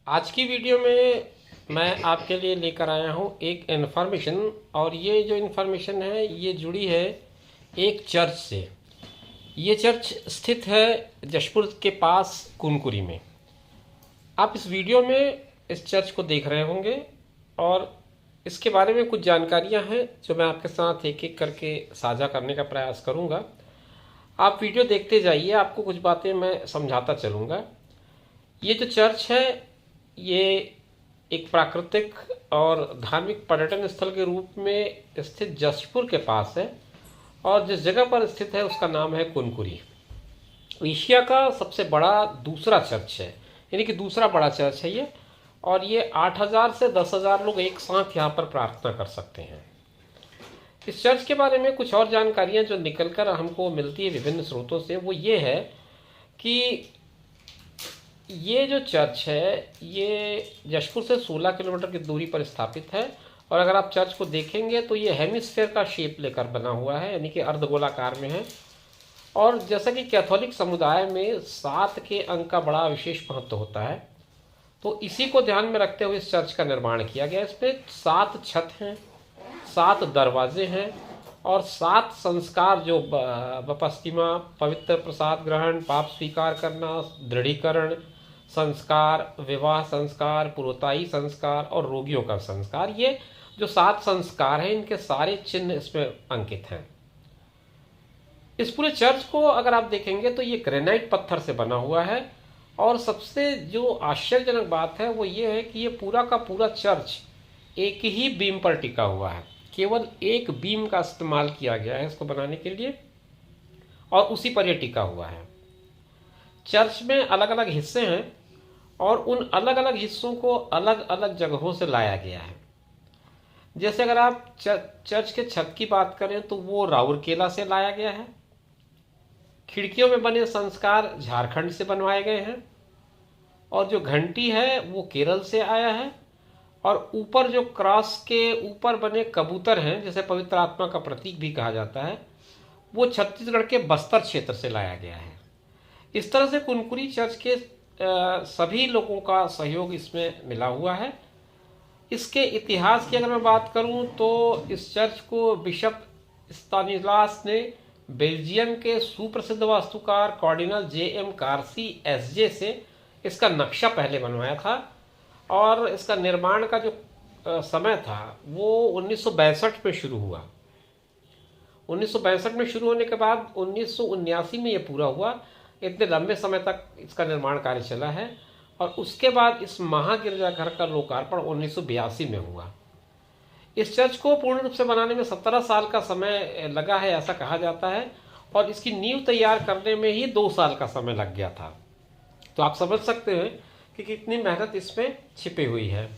आज की वीडियो में मैं आपके लिए लेकर आया हूँ एक इन्फॉर्मेशन। और ये जो इन्फॉर्मेशन है ये जुड़ी है एक चर्च से। ये चर्च स्थित है जशपुर के पास कुनकुरी में। आप इस वीडियो में इस चर्च को देख रहे होंगे और इसके बारे में कुछ जानकारियां हैं जो मैं आपके साथ एक एक करके साझा करने का प्रयास करूंगा। आप वीडियो देखते जाइए, आपको कुछ बातें मैं समझाता चलूँगा। ये जो चर्च है ये एक प्राकृतिक और धार्मिक पर्यटन स्थल के रूप में स्थित जशपुर के पास है और जिस जगह पर स्थित है उसका नाम है कुनकुरी। एशिया का सबसे बड़ा दूसरा चर्च है, यानी कि दूसरा बड़ा चर्च है ये। और ये 8,000 से 10,000 लोग एक साथ यहाँ पर प्रार्थना कर सकते हैं। इस चर्च के बारे में कुछ और जानकारियाँ जो निकलकर हमको मिलती है विभिन्न स्रोतों से, वो ये है कि ये जो चर्च है ये जशपुर से 16 किलोमीटर की दूरी पर स्थापित है। और अगर आप चर्च को देखेंगे तो ये हेमिस्फेयर का शेप लेकर बना हुआ है, यानी कि अर्धगोलाकार में है। और जैसा कि कैथोलिक समुदाय में 7 के अंक का बड़ा विशेष महत्व होता है, तो इसी को ध्यान में रखते हुए इस चर्च का निर्माण किया गया। इसमें 7 छत हैं, 7 दरवाजे हैं और 7 संस्कार जो बपस्तिमा, पवित्र प्रसाद ग्रहण, पाप स्वीकार करना, दृढ़ीकरण संस्कार, विवाह संस्कार, पुरोताई संस्कार और रोगियों का संस्कार, ये जो 7 संस्कार हैं इनके सारे चिन्ह इसमें अंकित हैं। इस पूरे चर्च को अगर आप देखेंगे तो ये ग्रेनाइट पत्थर से बना हुआ है। और सबसे जो आश्चर्यजनक बात है वो ये है कि ये पूरा का पूरा चर्च एक ही बीम पर टिका हुआ है। केवल एक बीम का इस्तेमाल किया गया है इसको बनाने के लिए और उसी पर यह टिका हुआ है। चर्च में अलग अलग हिस्से हैं और उन अलग अलग हिस्सों को अलग अलग जगहों से लाया गया है। जैसे अगर आप चर्च के छत की बात करें तो वो राउरकेला से लाया गया है। खिड़कियों में बने संस्कार झारखंड से बनवाए गए हैं और जो घंटी है वो केरल से आया है। और ऊपर जो क्रॉस के ऊपर बने कबूतर हैं, जैसे पवित्र आत्मा का प्रतीक भी कहा जाता है, वो छत्तीसगढ़ के बस्तर क्षेत्र से लाया गया है। इस तरह से कुनकुरी चर्च के सभी लोगों का सहयोग इसमें मिला हुआ है। इसके इतिहास की अगर मैं बात करूं तो इस चर्च को बिशप स्तानिस्लास ने बेल्जियम के सुप्रसिद्ध वास्तुकार कार्डिनल J.M. कार्सी SJ से इसका नक्शा पहले बनवाया था। और इसका निर्माण का जो समय था वो 1962 में शुरू हुआ। 1962 में शुरू होने के बाद 1979 में ये पूरा हुआ। इतने लंबे समय तक इसका निर्माण कार्य चला है। और उसके बाद इस महागिरजाघर का लोकार्पण 1982 में हुआ। इस चर्च को पूर्ण रूप से बनाने में 17 साल का समय लगा है ऐसा कहा जाता है। और इसकी नींव तैयार करने में ही 2 साल का समय लग गया था। तो आप समझ सकते हैं कि कितनी मेहनत इसमें छिपी हुई है।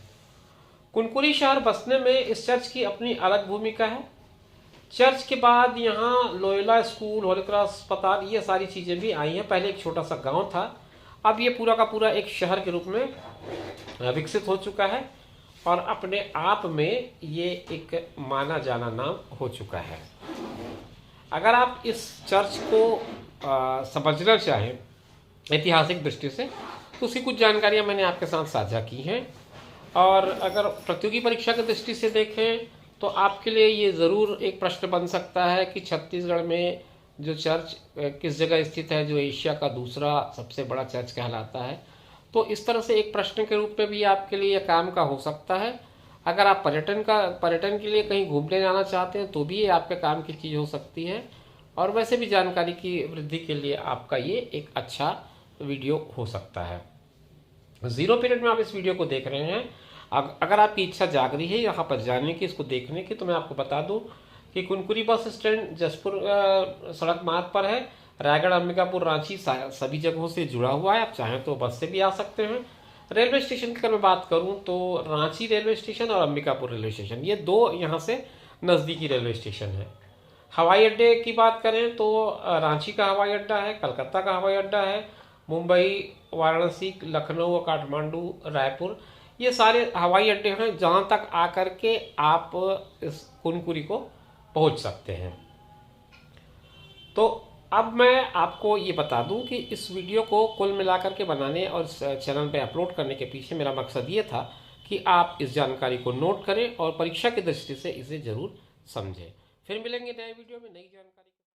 कुनकुरी शहर बसने में इस चर्च की अपनी अलग भूमिका है। चर्च के बाद यहाँ लोयोला स्कूल, होली क्रॉस अस्पताल, ये सारी चीज़ें भी आई हैं। पहले एक छोटा सा गांव था, अब ये पूरा का पूरा एक शहर के रूप में विकसित हो चुका है और अपने आप में ये एक माना जाना नाम हो चुका है। अगर आप इस चर्च को समझना चाहें ऐतिहासिक दृष्टि से तो उसकी कुछ जानकारियाँ मैंने आपके साथ साझा की हैं। और अगर प्रतियोगी परीक्षा की दृष्टि से देखें तो आपके लिए ये ज़रूर एक प्रश्न बन सकता है कि छत्तीसगढ़ में जो चर्च किस जगह स्थित है जो एशिया का दूसरा सबसे बड़ा चर्च कहलाता है। तो इस तरह से एक प्रश्न के रूप में भी आपके लिए काम का हो सकता है। अगर आप पर्यटन के लिए कहीं घूमने जाना चाहते हैं तो भी ये आपके काम की चीज़ हो सकती है। और वैसे भी जानकारी की वृद्धि के लिए आपका ये एक अच्छा वीडियो हो सकता है। 0 पीरियड में आप इस वीडियो को देख रहे हैं। अगर आपकी इच्छा जाग रही है यहाँ पर जाने की, इसको देखने की, तो मैं आपको बता दूं कि कुनकुरी बस स्टैंड जशपुर सड़क मार्ग पर है। रायगढ़, अंबिकापुर, रांची सभी जगहों से जुड़ा हुआ है। आप चाहें तो बस से भी आ सकते हैं। रेलवे स्टेशन की अगर मैं बात करूं तो रांची रेलवे स्टेशन और अंबिकापुर रेलवे स्टेशन, ये 2 यहाँ से नज़दीकी रेलवे स्टेशन है। हवाई अड्डे की बात करें तो रांची का हवाई अड्डा है, कलकत्ता का हवाई अड्डा है, मुंबई, वाराणसी, लखनऊ और काठमांडू, रायपुर, ये सारे हवाई अड्डे हैं जहाँ तक आकर के आप इस कुनकुरी को पहुँच सकते हैं। तो अब मैं आपको ये बता दूं कि इस वीडियो को कुल मिलाकर के बनाने और चैनल पे अपलोड करने के पीछे मेरा मकसद ये था कि आप इस जानकारी को नोट करें और परीक्षा की दृष्टि से इसे जरूर समझें। फिर मिलेंगे नए वीडियो में नई जानकारी।